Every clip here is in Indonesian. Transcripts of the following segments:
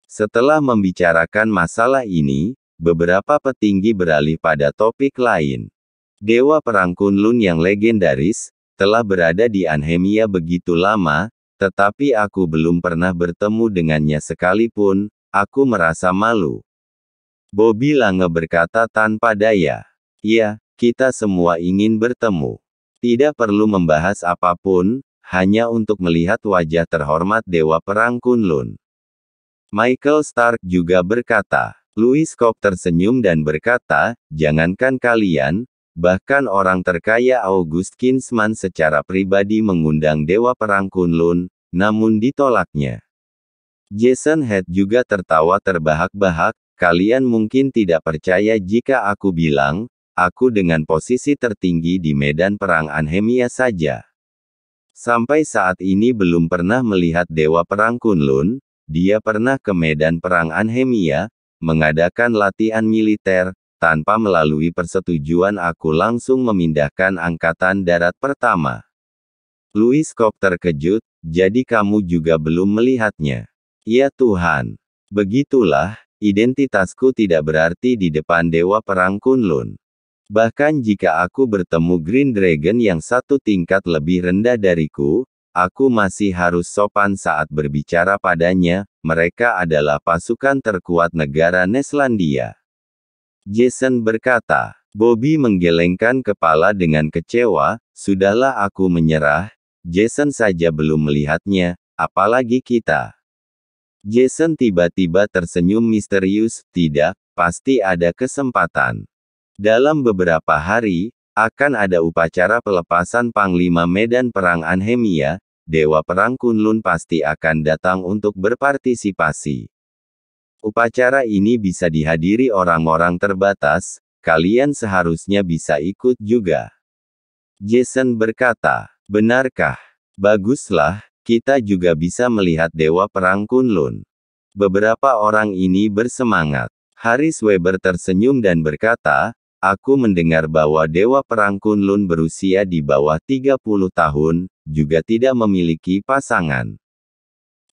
Setelah membicarakan masalah ini, beberapa petinggi beralih pada topik lain. Dewa Perang Kunlun yang legendaris, telah berada di Anhemia begitu lama, tetapi aku belum pernah bertemu dengannya sekalipun, aku merasa malu. Bobby Lange berkata tanpa daya. Ya, kita semua ingin bertemu. Tidak perlu membahas apapun, hanya untuk melihat wajah terhormat Dewa Perang Kunlun. Michael Stark juga berkata. Louis Koch tersenyum dan berkata, jangankan kalian, bahkan orang terkaya August Kinsman secara pribadi mengundang Dewa Perang Kunlun, namun ditolaknya. Jason Head juga tertawa terbahak-bahak, kalian mungkin tidak percaya jika aku bilang, aku dengan posisi tertinggi di medan perang Anhemia saja. Sampai saat ini belum pernah melihat Dewa Perang Kunlun, dia pernah ke medan perang Anhemia, mengadakan latihan militer, tanpa melalui persetujuan aku langsung memindahkan Angkatan Darat Pertama. Louis Koch terkejut, jadi kamu juga belum melihatnya. Ya Tuhan. Begitulah, identitasku tidak berarti di depan Dewa Perang Kunlun. Bahkan jika aku bertemu Green Dragon yang satu tingkat lebih rendah dariku, aku masih harus sopan saat berbicara padanya, mereka adalah pasukan terkuat negara Neslandia. Jason berkata. Bobby menggelengkan kepala dengan kecewa, sudahlah aku menyerah, Jason saja belum melihatnya, apalagi kita. Jason tiba-tiba tersenyum misterius, tidak, pasti ada kesempatan. Dalam beberapa hari, akan ada upacara pelepasan Panglima Medan Perang Anhemia, Dewa Perang Kunlun pasti akan datang untuk berpartisipasi. Upacara ini bisa dihadiri orang-orang terbatas, kalian seharusnya bisa ikut juga. Jason berkata, benarkah? Baguslah. Kita juga bisa melihat Dewa Perang Kunlun. Beberapa orang ini bersemangat. Harris Weber tersenyum dan berkata, aku mendengar bahwa Dewa Perang Kunlun berusia di bawah 30 tahun, juga tidak memiliki pasangan.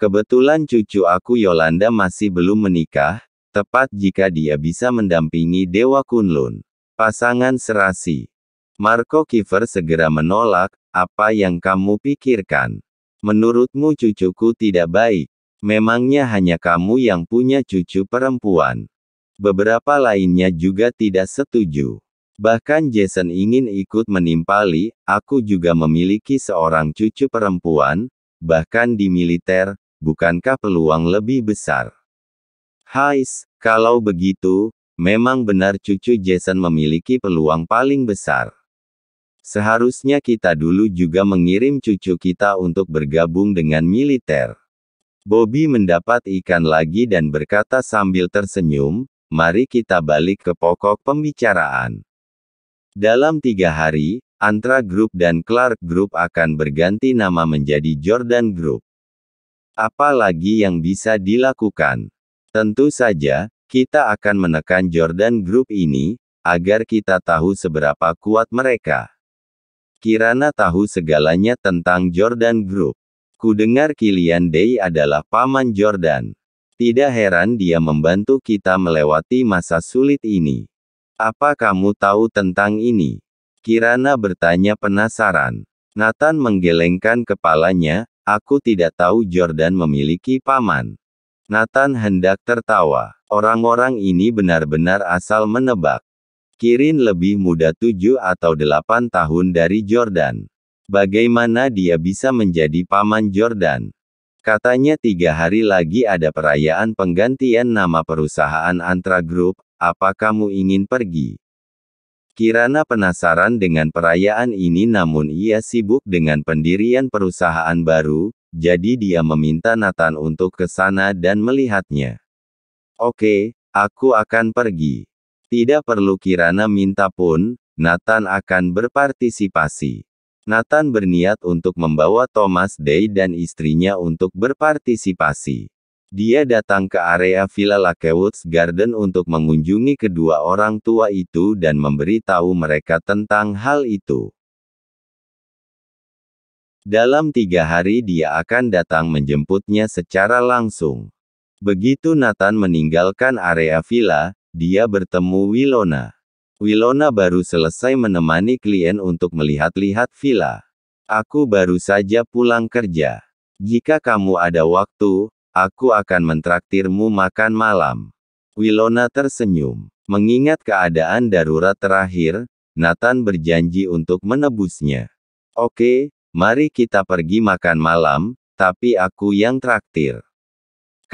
Kebetulan cucu aku Yolanda masih belum menikah, tepat jika dia bisa mendampingi Dewa Kunlun. Pasangan serasi. Marco Kiefer segera menolak, apa yang kamu pikirkan? Menurutmu cucuku tidak baik? Memangnya hanya kamu yang punya cucu perempuan? Beberapa lainnya juga tidak setuju. Bahkan Jason ingin ikut menimpali, aku juga memiliki seorang cucu perempuan, bahkan di militer, bukankah peluang lebih besar? Hais, kalau begitu, memang benar cucu Jason memiliki peluang paling besar. Seharusnya kita dulu juga mengirim cucu kita untuk bergabung dengan militer. Bobby mendapat ikan lagi dan berkata sambil tersenyum, mari kita balik ke pokok pembicaraan. Dalam 3 hari, Antra Group dan Clark Group akan berganti nama menjadi Jordan Group. Apa lagi yang bisa dilakukan? Tentu saja, kita akan menekan Jordan Group ini, agar kita tahu seberapa kuat mereka. Kirana tahu segalanya tentang Jordan Group. Kudengar Killian Day adalah paman Jordan. Tidak heran dia membantu kita melewati masa sulit ini. Apa kamu tahu tentang ini? Kirana bertanya penasaran. Nathan menggelengkan kepalanya, aku tidak tahu Jordan memiliki paman. Nathan hendak tertawa. Orang-orang ini benar-benar asal menebak. Kirin lebih muda 7 atau 8 tahun dari Jordan. Bagaimana dia bisa menjadi paman Jordan? Katanya 3 hari lagi ada perayaan penggantian nama perusahaan Antra Group, apa kamu ingin pergi? Kirana penasaran dengan perayaan ini namun ia sibuk dengan pendirian perusahaan baru, jadi dia meminta Nathan untuk ke sana dan melihatnya. Oke, aku akan pergi. Tidak perlu Kirana minta pun, Nathan akan berpartisipasi. Nathan berniat untuk membawa Thomas Day dan istrinya untuk berpartisipasi. Dia datang ke area Villa Lakewoods Garden untuk mengunjungi kedua orang tua itu dan memberitahu mereka tentang hal itu. Dalam 3 hari dia akan datang menjemputnya secara langsung. Begitu Nathan meninggalkan area villa, dia bertemu Winona. Winona baru selesai menemani klien untuk melihat-lihat villa. Aku baru saja pulang kerja. Jika kamu ada waktu, aku akan mentraktirmu makan malam. Winona tersenyum. Mengingat keadaan darurat terakhir, Nathan berjanji untuk menebusnya. Oke, mari kita pergi makan malam, tapi aku yang traktir,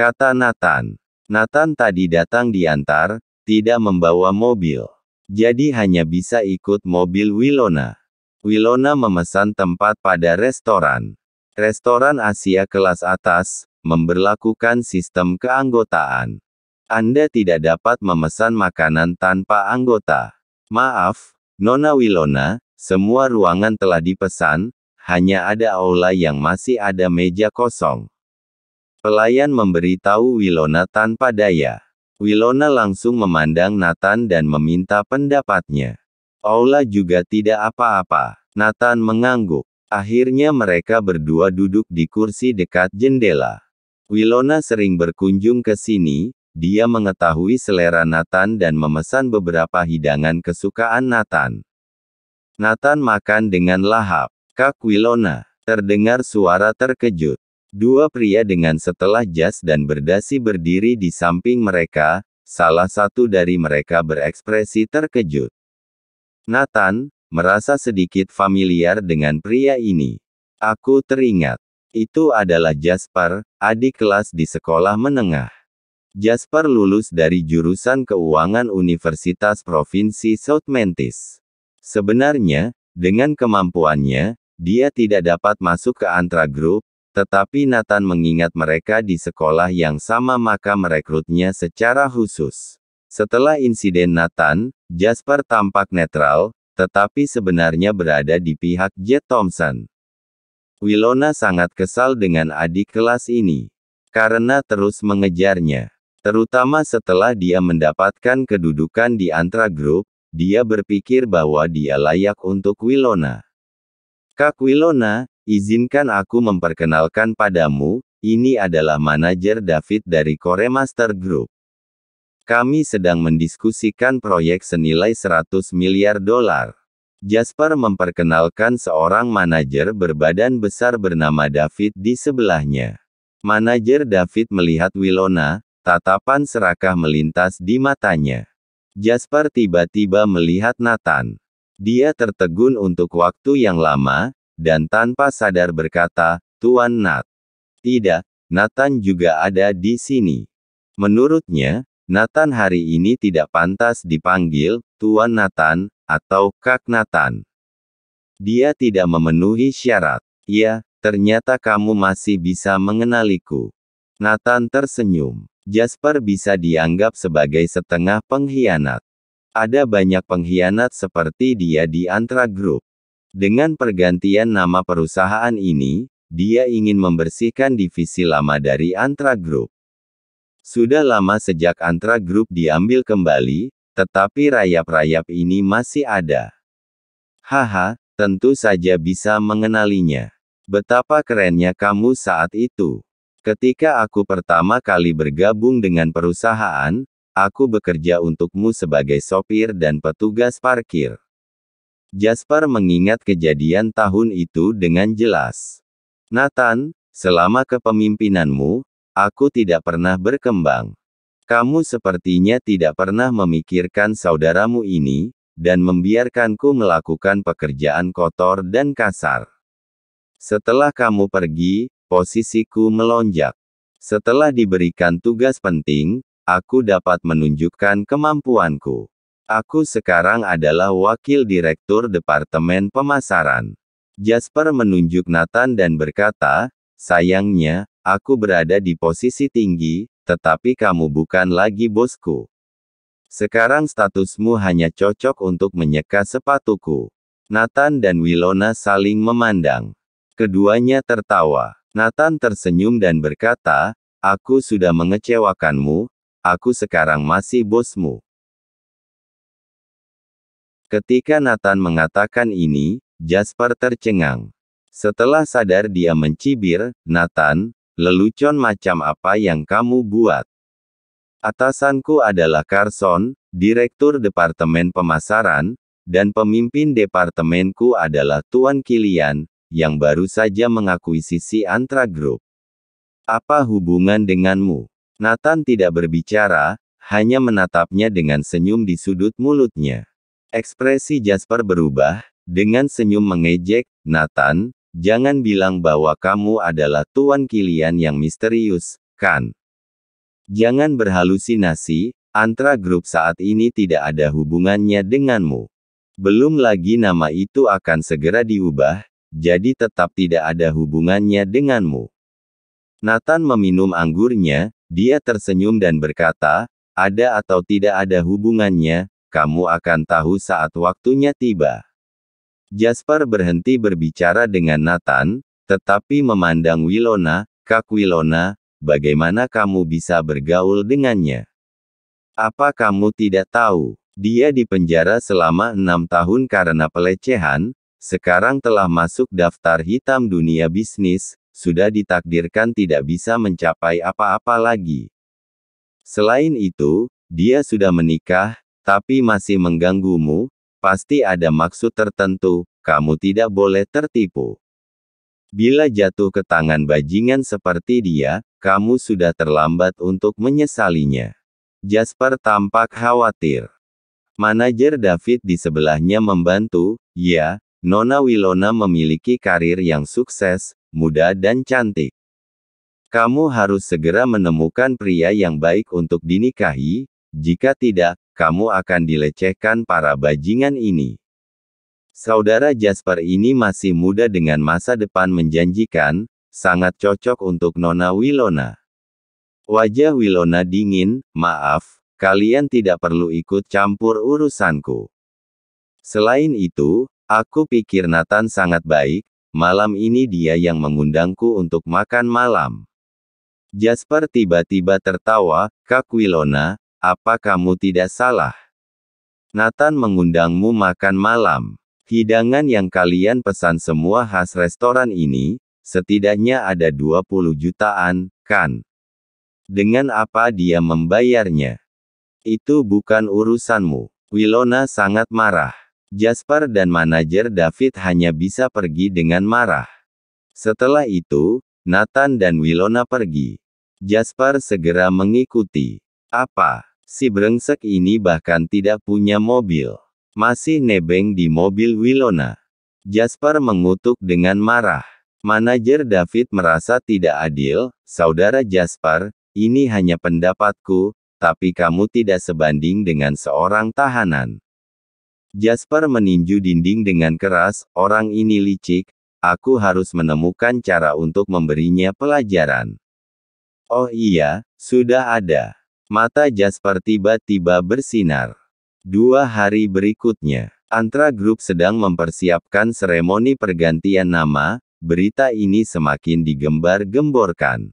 kata Nathan. Nathan tadi datang diantar, tidak membawa mobil. Jadi hanya bisa ikut mobil Winona. Winona memesan tempat pada restoran. Restoran Asia kelas atas, memberlakukan sistem keanggotaan. Anda tidak dapat memesan makanan tanpa anggota. Maaf, Nona Winona, semua ruangan telah dipesan, hanya ada aula yang masih ada meja kosong. Pelayan memberitahu Winona tanpa daya. Winona langsung memandang Nathan dan meminta pendapatnya. Aula juga tidak apa-apa. Nathan mengangguk. Akhirnya mereka berdua duduk di kursi dekat jendela. Winona sering berkunjung ke sini. Dia mengetahui selera Nathan dan memesan beberapa hidangan kesukaan Nathan. Nathan makan dengan lahap. Kak Winona, terdengar suara terkejut. Dua pria dengan setelah jas dan berdasi berdiri di samping mereka, salah satu dari mereka berekspresi terkejut. Nathan merasa sedikit familiar dengan pria ini. Aku teringat. Itu adalah Jasper, adik kelas di sekolah menengah. Jasper lulus dari jurusan keuangan Universitas Provinsi South Memphis. Sebenarnya, dengan kemampuannya, dia tidak dapat masuk ke Antra Group, tetapi Nathan mengingat mereka di sekolah yang sama maka merekrutnya secara khusus. Setelah insiden Nathan, Jasper tampak netral, tetapi sebenarnya berada di pihak Jet Thompson. Winona sangat kesal dengan adik kelas ini. Karena terus mengejarnya. Terutama setelah dia mendapatkan kedudukan di Antra Group, dia berpikir bahwa dia layak untuk Winona. Kak Winona, izinkan aku memperkenalkan padamu, ini adalah manajer David dari Core Master Group. Kami sedang mendiskusikan proyek senilai 100 miliar dolar. Jasper memperkenalkan seorang manajer berbadan besar bernama David di sebelahnya. Manajer David melihat Winona. Tatapan serakah melintas di matanya. Jasper tiba-tiba melihat Nathan. Dia tertegun untuk waktu yang lama, dan tanpa sadar berkata, Tuan Nat. Tidak, Nathan juga ada di sini. Menurutnya, Nathan hari ini tidak pantas dipanggil, Tuan Nathan, atau Kak Nathan. Dia tidak memenuhi syarat. Ya, ternyata kamu masih bisa mengenaliku. Nathan tersenyum. Jasper bisa dianggap sebagai setengah pengkhianat. Ada banyak pengkhianat seperti dia di Antra Group. Dengan pergantian nama perusahaan ini, dia ingin membersihkan divisi lama dari Antra Group. Sudah lama sejak Antra Group diambil kembali, tetapi rayap-rayap ini masih ada. Haha, tentu saja bisa mengenalinya. Betapa kerennya kamu saat itu. Ketika aku pertama kali bergabung dengan perusahaan, aku bekerja untukmu sebagai sopir dan petugas parkir. Jasper mengingat kejadian tahun itu dengan jelas. Nathan, selama kepemimpinanmu, aku tidak pernah berkembang. Kamu sepertinya tidak pernah memikirkan saudaramu ini, dan membiarkanku melakukan pekerjaan kotor dan kasar. Setelah kamu pergi, posisiku melonjak. Setelah diberikan tugas penting, aku dapat menunjukkan kemampuanku. Aku sekarang adalah wakil direktur Departemen Pemasaran. Jasper menunjuk Nathan dan berkata, sayangnya, aku berada di posisi tinggi, tetapi kamu bukan lagi bosku. Sekarang statusmu hanya cocok untuk menyeka sepatuku. Nathan dan Winona saling memandang. Keduanya tertawa. Nathan tersenyum dan berkata, aku sudah mengecewakanmu, aku sekarang masih bosmu. Ketika Nathan mengatakan ini, Jasper tercengang. Setelah sadar dia mencibir, Nathan, lelucon macam apa yang kamu buat? Atasanku adalah Carson, Direktur Departemen Pemasaran, dan pemimpin departemenku adalah Tuan Kilian, yang baru saja mengakuisisi Antra Group. Apa hubungan denganmu? Nathan tidak berbicara, hanya menatapnya dengan senyum di sudut mulutnya. Ekspresi Jasper berubah, dengan senyum mengejek, Nathan, jangan bilang bahwa kamu adalah Tuan Kilian yang misterius, kan? Jangan berhalusinasi, Antra Group saat ini tidak ada hubungannya denganmu. Belum lagi nama itu akan segera diubah, jadi tetap tidak ada hubungannya denganmu. Nathan meminum anggurnya, dia tersenyum dan berkata, ada atau tidak ada hubungannya, kamu akan tahu saat waktunya tiba. Jasper berhenti berbicara dengan Nathan, tetapi memandang Winona, Kak Winona, bagaimana kamu bisa bergaul dengannya? Apa kamu tidak tahu? Dia dipenjara selama 6 tahun karena pelecehan, sekarang telah masuk daftar hitam dunia bisnis, sudah ditakdirkan tidak bisa mencapai apa-apa lagi. Selain itu, dia sudah menikah, tapi masih mengganggumu, pasti ada maksud tertentu, kamu tidak boleh tertipu. Bila jatuh ke tangan bajingan seperti dia, kamu sudah terlambat untuk menyesalinya. Jasper tampak khawatir. Manajer David di sebelahnya membantu, ya, Nona Winona memiliki karir yang sukses, muda dan cantik. Kamu harus segera menemukan pria yang baik untuk dinikahi, jika tidak, kamu akan dilecehkan para bajingan ini. Saudara Jasper ini masih muda dengan masa depan menjanjikan, sangat cocok untuk Nona Winona. Wajah Winona dingin, maaf, kalian tidak perlu ikut campur urusanku. Selain itu, aku pikir Nathan sangat baik, malam ini dia yang mengundangku untuk makan malam. Jasper tiba-tiba tertawa, Kak Winona, apa kamu tidak salah? Nathan mengundangmu makan malam. Hidangan yang kalian pesan semua khas restoran ini, setidaknya ada 20 jutaan, kan? Dengan apa dia membayarnya? Itu bukan urusanmu. Winona sangat marah. Jasper dan manajer David hanya bisa pergi dengan marah. Setelah itu, Nathan dan Winona pergi. Jasper segera mengikuti. Apa? Si brengsek ini bahkan tidak punya mobil. Masih nebeng di mobil Winona. Jasper mengutuk dengan marah. Manajer David merasa tidak adil, saudara Jasper, ini hanya pendapatku, tapi kamu tidak sebanding dengan seorang tahanan. Jasper meninju dinding dengan keras, orang ini licik, aku harus menemukan cara untuk memberinya pelajaran. Oh iya, sudah ada. Mata Jasper tiba-tiba bersinar. 2 hari berikutnya, Antra Group sedang mempersiapkan seremoni pergantian nama, berita ini semakin digembar-gemborkan.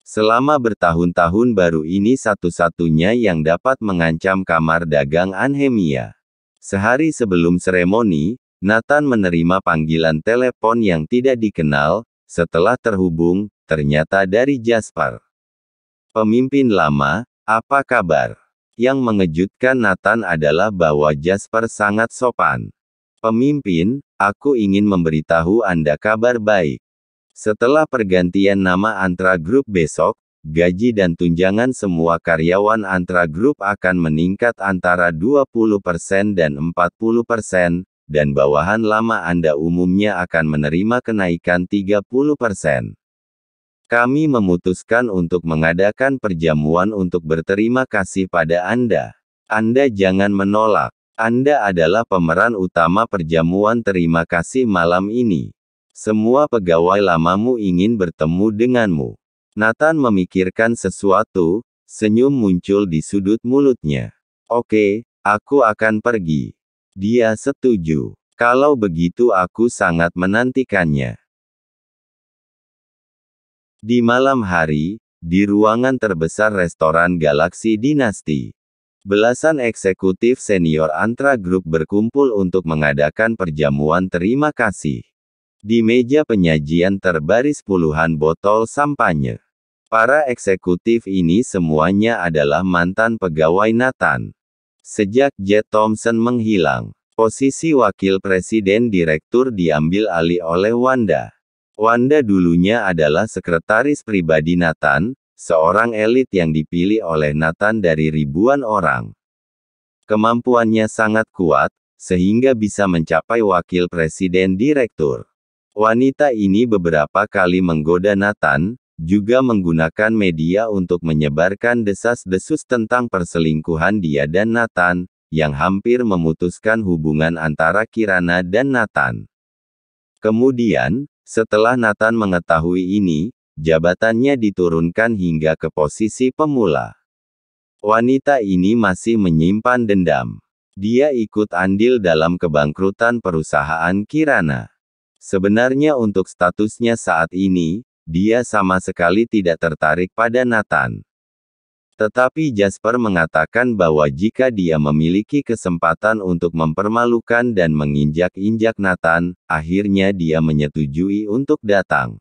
Selama bertahun-tahun baru ini satu-satunya yang dapat mengancam kamar dagang Anhemia. Sehari sebelum seremoni, Nathan menerima panggilan telepon yang tidak dikenal, setelah terhubung, ternyata dari Jasper. Pemimpin lama, apa kabar? Yang mengejutkan Nathan adalah bahwa Jasper sangat sopan. Pemimpin, aku ingin memberitahu Anda kabar baik. Setelah pergantian nama Antra Group besok, gaji dan tunjangan semua karyawan Antra Group akan meningkat antara 20% dan 40%, dan bawahan lama Anda umumnya akan menerima kenaikan 30%. Kami memutuskan untuk mengadakan perjamuan untuk berterima kasih pada Anda. Anda jangan menolak. Anda adalah pemeran utama perjamuan terima kasih malam ini. Semua pegawai lamamu ingin bertemu denganmu. Nathan memikirkan sesuatu, senyum muncul di sudut mulutnya. Oke, aku akan pergi. Dia setuju. Kalau begitu aku sangat menantikannya. Di malam hari, di ruangan terbesar restoran Galaxy Dynasty, belasan eksekutif senior Antra Group berkumpul untuk mengadakan perjamuan terima kasih. Di meja penyajian terbaris puluhan botol sampanye. Para eksekutif ini semuanya adalah mantan pegawai Nathan. Sejak Jet Thompson menghilang, posisi wakil presiden direktur diambil alih oleh Wanda. Wanda dulunya adalah sekretaris pribadi Nathan, seorang elit yang dipilih oleh Nathan dari ribuan orang. Kemampuannya sangat kuat, sehingga bisa mencapai wakil presiden direktur. Wanita ini beberapa kali menggoda Nathan, juga menggunakan media untuk menyebarkan desas-desus tentang perselingkuhan dia dan Nathan, yang hampir memutuskan hubungan antara Kirana dan Nathan. Kemudian, setelah Nathan mengetahui ini, jabatannya diturunkan hingga ke posisi pemula. Wanita ini masih menyimpan dendam. Dia ikut andil dalam kebangkrutan perusahaan Kirana. Sebenarnya untuk statusnya saat ini, dia sama sekali tidak tertarik pada Nathan. Tetapi Jasper mengatakan bahwa jika dia memiliki kesempatan untuk mempermalukan dan menginjak-injak Nathan, akhirnya dia menyetujui untuk datang.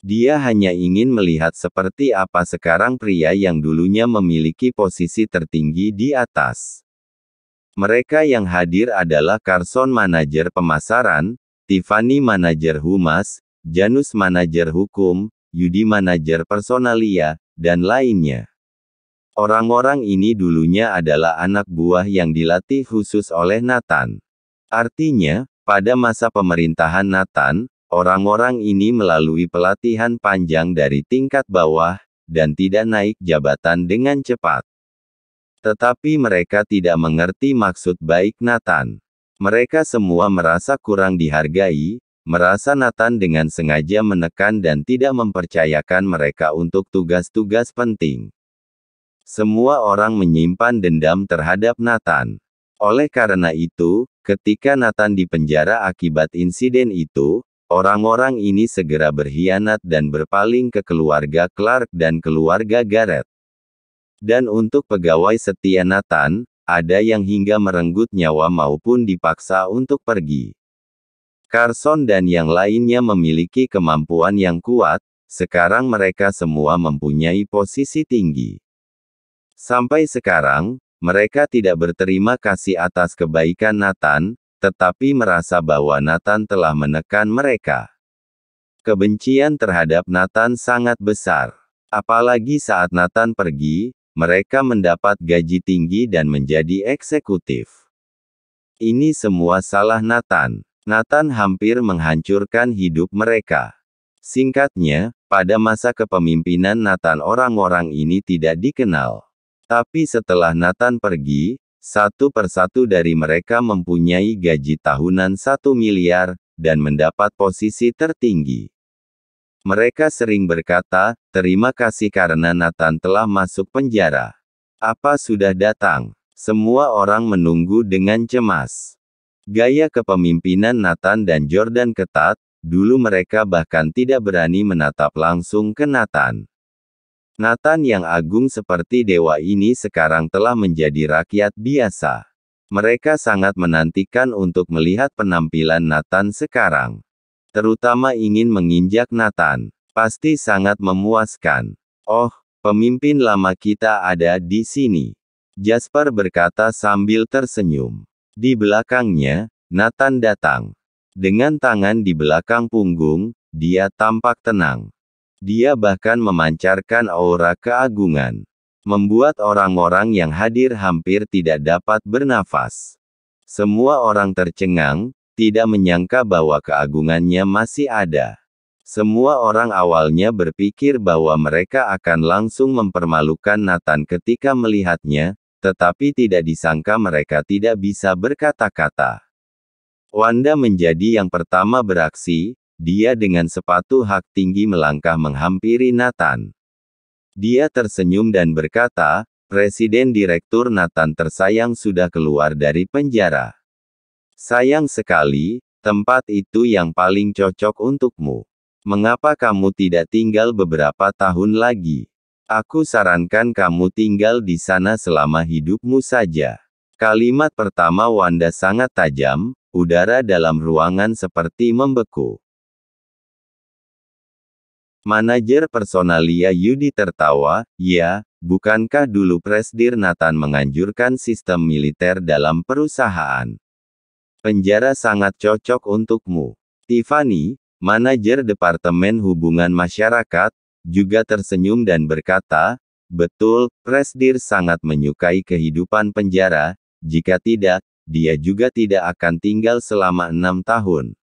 Dia hanya ingin melihat seperti apa sekarang pria yang dulunya memiliki posisi tertinggi di atas. Mereka yang hadir adalah Carson manajer pemasaran, Tiffany manajer humas, Janus manajer hukum, Yudi manajer personalia, dan lainnya. Orang-orang ini dulunya adalah anak buah yang dilatih khusus oleh Nathan. Artinya, pada masa pemerintahan Nathan, orang-orang ini melalui pelatihan panjang dari tingkat bawah, dan tidak naik jabatan dengan cepat. Tetapi mereka tidak mengerti maksud baik Nathan. Mereka semua merasa kurang dihargai, merasa Nathan dengan sengaja menekan dan tidak mempercayakan mereka untuk tugas-tugas penting. Semua orang menyimpan dendam terhadap Nathan. Oleh karena itu, ketika Nathan dipenjara akibat insiden itu, orang-orang ini segera berkhianat dan berpaling ke keluarga Clark dan keluarga Garrett. Dan untuk pegawai setia Nathan, ada yang hingga merenggut nyawa maupun dipaksa untuk pergi. Carson dan yang lainnya memiliki kemampuan yang kuat, sekarang mereka semua mempunyai posisi tinggi. Sampai sekarang, mereka tidak berterima kasih atas kebaikan Nathan, tetapi merasa bahwa Nathan telah menekan mereka. Kebencian terhadap Nathan sangat besar. Apalagi saat Nathan pergi, mereka mendapat gaji tinggi dan menjadi eksekutif. Ini semua salah Nathan. Nathan hampir menghancurkan hidup mereka. Singkatnya, pada masa kepemimpinan Nathan orang-orang ini tidak dikenal. Tapi setelah Nathan pergi, satu persatu dari mereka mempunyai gaji tahunan 1 miliar, dan mendapat posisi tertinggi. Mereka sering berkata, terima kasih karena Nathan telah masuk penjara. Apa sudah datang? Semua orang menunggu dengan cemas. Gaya kepemimpinan Nathan dan Jordan ketat, dulu mereka bahkan tidak berani menatap langsung ke Nathan. Nathan yang agung seperti dewa ini sekarang telah menjadi rakyat biasa. Mereka sangat menantikan untuk melihat penampilan Nathan sekarang. Terutama ingin menginjak Nathan. Pasti sangat memuaskan. Oh, pemimpin lama kita ada di sini. Jasper berkata sambil tersenyum. Di belakangnya, Nathan datang. Dengan tangan di belakang punggung, dia tampak tenang. Dia bahkan memancarkan aura keagungan. Membuat orang-orang yang hadir hampir tidak dapat bernafas. Semua orang tercengang, tidak menyangka bahwa keagungannya masih ada. Semua orang awalnya berpikir bahwa mereka akan langsung mempermalukan Nathan ketika melihatnya, tetapi tidak disangka mereka tidak bisa berkata-kata. Wanda menjadi yang pertama beraksi, dia dengan sepatu hak tinggi melangkah menghampiri Nathan. Dia tersenyum dan berkata, Presiden Direktur Nathan tersayang sudah keluar dari penjara. Sayang sekali, tempat itu yang paling cocok untukmu. Mengapa kamu tidak tinggal beberapa tahun lagi? Aku sarankan kamu tinggal di sana selama hidupmu saja. Kalimat pertama Wanda sangat tajam, udara dalam ruangan seperti membeku. Manajer personalia Yudi tertawa, ya, bukankah dulu Presdir Nathan menganjurkan sistem militer dalam perusahaan? Penjara sangat cocok untukmu. Tiffany, manajer Departemen Hubungan Masyarakat, juga tersenyum dan berkata, betul, Presdir sangat menyukai kehidupan penjara, jika tidak, dia juga tidak akan tinggal selama 6 tahun.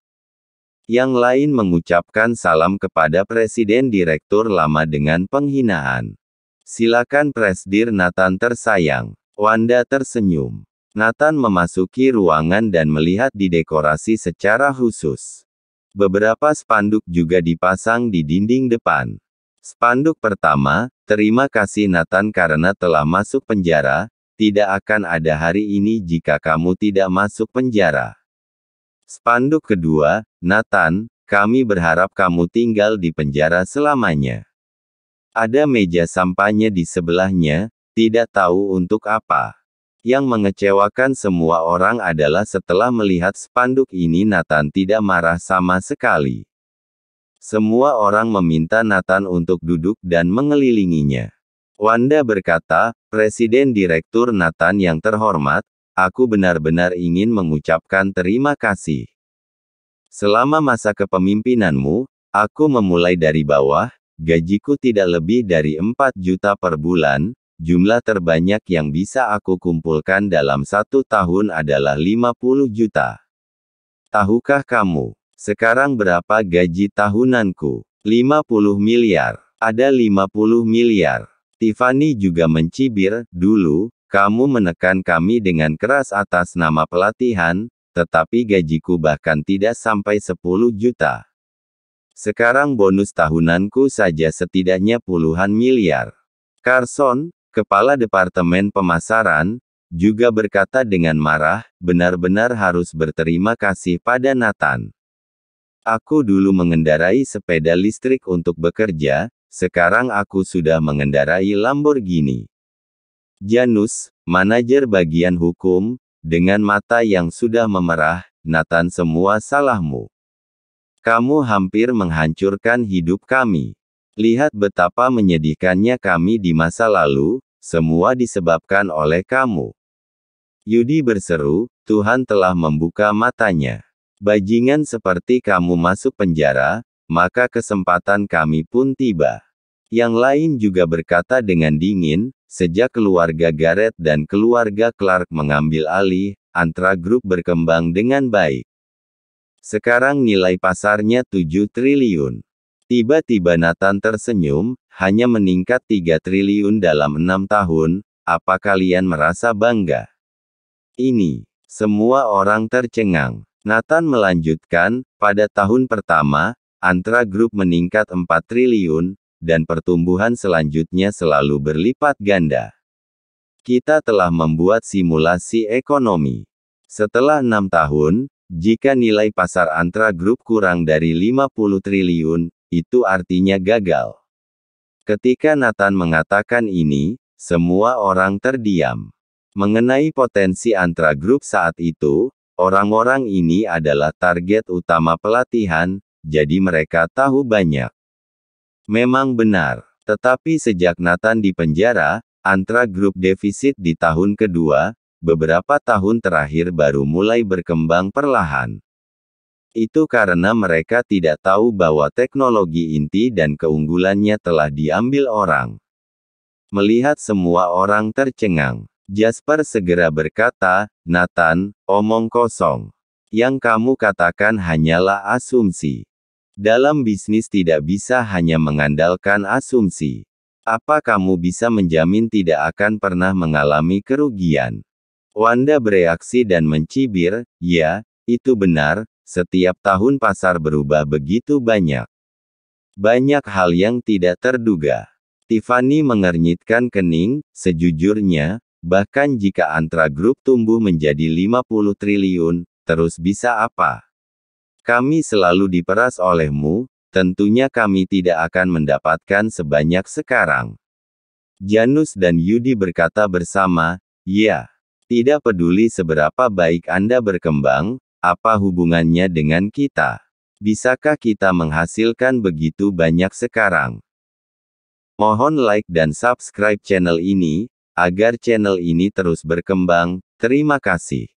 Yang lain mengucapkan salam kepada Presiden Direktur lama dengan penghinaan. Silakan Presdir Nathan tersayang. Wanda tersenyum. Nathan memasuki ruangan dan melihat didekorasi secara khusus. Beberapa spanduk juga dipasang di dinding depan. Spanduk pertama, terima kasih Nathan karena telah masuk penjara, tidak akan ada hari ini jika kamu tidak masuk penjara. Spanduk kedua, Nathan, kami berharap kamu tinggal di penjara selamanya. Ada meja sampahnya di sebelahnya, tidak tahu untuk apa. Yang mengecewakan semua orang adalah setelah melihat spanduk ini Nathan tidak marah sama sekali. Semua orang meminta Nathan untuk duduk dan mengelilinginya. Wanda berkata, Presiden Direktur Nathan yang terhormat, aku benar-benar ingin mengucapkan terima kasih. Selama masa kepemimpinanmu, aku memulai dari bawah, gajiku tidak lebih dari 4 juta per bulan, jumlah terbanyak yang bisa aku kumpulkan dalam 1 tahun adalah 50 juta. Tahukah kamu, sekarang berapa gaji tahunanku? 50 miliar. Ada 50 miliar. Tiffany juga mencibir, dulu, kamu menekan kami dengan keras atas nama pelatihan, tetapi gajiku bahkan tidak sampai 10 juta. Sekarang bonus tahunanku saja setidaknya puluhan miliar. Carson, kepala Departemen Pemasaran, juga berkata dengan marah, benar-benar harus berterima kasih pada Nathan. Aku dulu mengendarai sepeda listrik untuk bekerja, sekarang aku sudah mengendarai Lamborghini. Janus, manajer bagian hukum, dengan mata yang sudah memerah, Nathan semua salahmu. Kamu hampir menghancurkan hidup kami. Lihat betapa menyedihkannya kami di masa lalu, semua disebabkan oleh kamu. Yudi berseru, Tuhan telah membuka matanya. Bajingan seperti kamu masuk penjara, maka kesempatan kami pun tiba. Yang lain juga berkata dengan dingin, sejak keluarga Garrett dan keluarga Clark mengambil alih, Antra Group berkembang dengan baik. Sekarang nilai pasarnya 7 triliun. Tiba-tiba Nathan tersenyum, hanya meningkat 3 triliun dalam 6 tahun, apa kalian merasa bangga? Ini, semua orang tercengang. Nathan melanjutkan, pada tahun pertama, Antra Group meningkat 4 triliun, dan pertumbuhan selanjutnya selalu berlipat ganda. Kita telah membuat simulasi ekonomi. Setelah 6 tahun, jika nilai pasar Antra Group kurang dari 50 triliun, itu artinya gagal. Ketika Nathan mengatakan ini, semua orang terdiam. Mengenai potensi Antra Group saat itu, orang-orang ini adalah target utama pelatihan, jadi mereka tahu banyak. Memang benar, tetapi sejak Nathan di penjara, Antra Group defisit di tahun kedua, beberapa tahun terakhir baru mulai berkembang perlahan. Itu karena mereka tidak tahu bahwa teknologi inti dan keunggulannya telah diambil orang. Melihat semua orang tercengang, Jasper segera berkata, Nathan, omong kosong. Yang kamu katakan hanyalah asumsi. Dalam bisnis tidak bisa hanya mengandalkan asumsi. Apa kamu bisa menjamin tidak akan pernah mengalami kerugian? Wanda bereaksi dan mencibir, ya, itu benar, setiap tahun pasar berubah begitu banyak. Banyak hal yang tidak terduga. Tiffany mengernyitkan kening, sejujurnya, bahkan jika Antra Group tumbuh menjadi 50 triliun, terus bisa apa? Kami selalu diperas olehmu, tentunya kami tidak akan mendapatkan sebanyak sekarang. Janus dan Yudi berkata bersama, ya, tidak peduli seberapa baik Anda berkembang, apa hubungannya dengan kita? Bisakah kita menghasilkan begitu banyak sekarang? Mohon like dan subscribe channel ini, agar channel ini terus berkembang. Terima kasih.